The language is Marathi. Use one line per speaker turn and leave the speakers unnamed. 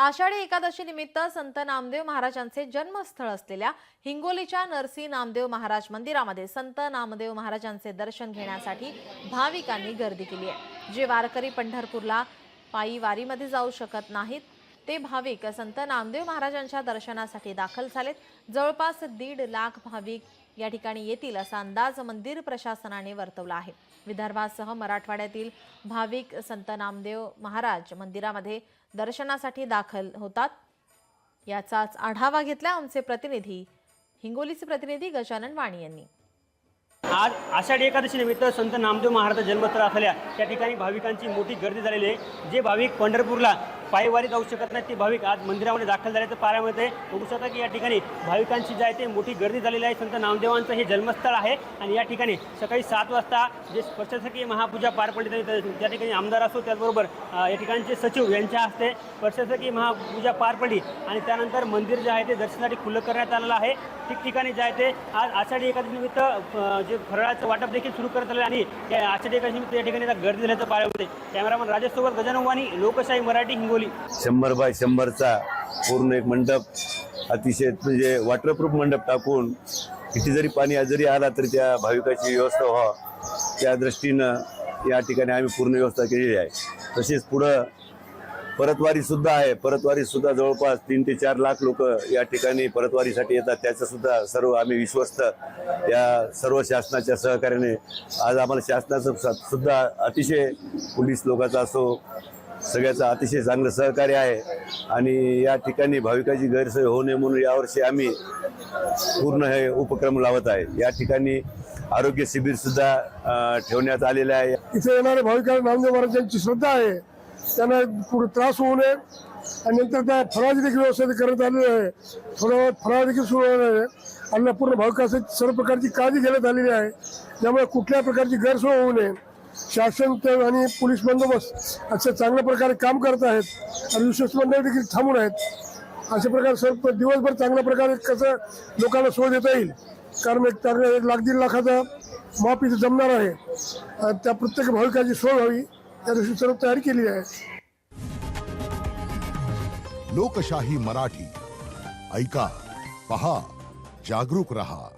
आषाढी एकादशी निमित्त संत नामदेव महाराजांचे जन्मस्थळ असलेल्या हिंगोलीच्या नरसी नामदेव महाराज मंदिरामध्ये संत नामदेव महाराजांचे दर्शन घेण्यासाठी भाविकांनी गर्दी केली आहे। जे वारकरी पंढरपूरला पायी वारीमध्ये जाऊ शकत नाहीत ते भाविक संत नामदेव महाराजांच्या दर्शनासाठी दाखल झालेत। जवळपास 1.5 लाख भाविक या ठिकाणी येतील असा अंदाज मंदिर प्रशासनाने वर्तवला आहे। विदर्भासह मराठवाड्यातील भाविक संत नामदेव महाराज मंदिरामध्ये दर्शनासाठी दाखल होतात। याचाच आढावा घेतला आमचे प्रतिनिधी हिंगोलीचे प्रतिनिधी गजानन वाणी यांनी।
आज आषाढी एकादशी निमित्त संत नामदेव महाराज जन्मस्थळ असलेल्या त्या ठिकाणी भाविकांची मोठी गर्दी झालेली आहे। जे भाविक पंढरपूरला पायीवारी जाऊ शकत नाहीत ते भाविक आज मंदिरामध्ये दाखल झाल्याचं पाहायला बघू शकता की या ठिकाणी भाविकांची जी आहे ते मोठी गर्दी झालेली आहे। संत नामदेवांचं हे जन्मस्थळ आहे आणि या ठिकाणी सकाळी 7 वाजता जे प्रशासकीय महापूजा पार पडली त्या ठिकाणी आमदार असो त्याचबरोबर या ठिकाणचे सचिव यांच्या हस्ते प्रशासकीय महापूजा पार पडली आणि त्यानंतर मंदिर जे आहे ते दर्शनासाठी खुलं करण्यात आलेलं आहे। ठिकठिकाणी जे आहे ते आज आषाढी एकादशी निमित्त जे फराळाचं वाटप देखील सुरू करण्यात आलं आणि या आषाढी एकादशी निमित्त या ठिकाणी गर्दी झाल्याचं पाहायला कॅमेरामन राजेश सोबत गजानन वाणी, लोकशाही मराठी, हिंगोली।
100 बाय 100चा पूर्ण एक मंडप, अतिशय म्हणजे वॉटरप्रूफ मंडप टाकून किती जरी पाणी जरी आला तरी त्या भाविकाची व्यवस्था व्हावं त्या दृष्टीनं या ठिकाणी आम्ही पूर्ण व्यवस्था केलेली आहे। तसेच पुढं परतवारी सुद्धा आहे। परतवारी सुद्धा जवळपास 3 ते 4 लाख लोक या ठिकाणी परतवारीसाठी येतात। त्याचं सुद्धा सर्व आम्ही विश्वस्त या सर्व शासनाच्या सहकार्याने आज आम्हाला शासनाचं सुद्धा अतिशय पोलीस लोकांचा असो सगळ्याचं अतिशय चांगलं सहकार्य आहे आणि या ठिकाणी भाविकांची गैरसोय होऊ नये म्हणून यावर्षी आम्ही पूर्ण हे उपक्रम लावत आहे। या ठिकाणी आरोग्य शिबिर सुद्धा ठेवण्यात आलेलं आहे।
इथे येणारे भाविकांना नामदेव महाराजांची श्रद्धा आहे, त्यांना पुढे त्रास होऊ नये आणि नंतर त्या फराळाची देखील व्यवस्था करण्यात आलेली आहे। थोडा फराळ देखील सुरू होणार आहे आणि पूर्ण भाविकांसाठी सर्व प्रकारची काळजी घेण्यात आलेली आहे, ज्यामुळे कुठल्या प्रकारची गैरसोय होऊ नये। शासन आणि पोलीस बंदोबस्त अशा चांगल्या प्रकारे काम करत आहेत आणि विश्वास मंडळ देखील थांबून आहेत। अशा प्रकारे सर्व दिवसभर चांगल्या प्रकारे कसं लोकांना सोय देता येईल, कारण एक 1 लाख 1.5 लाखाचा माप इथे जमणार आहे। त्या प्रत्येक भाविकाची सोय व्हावी या दृष्टीने सर्व तयारी केली आहे।
लोकशाही मराठी, ऐका, पहा, जागरूक रहा।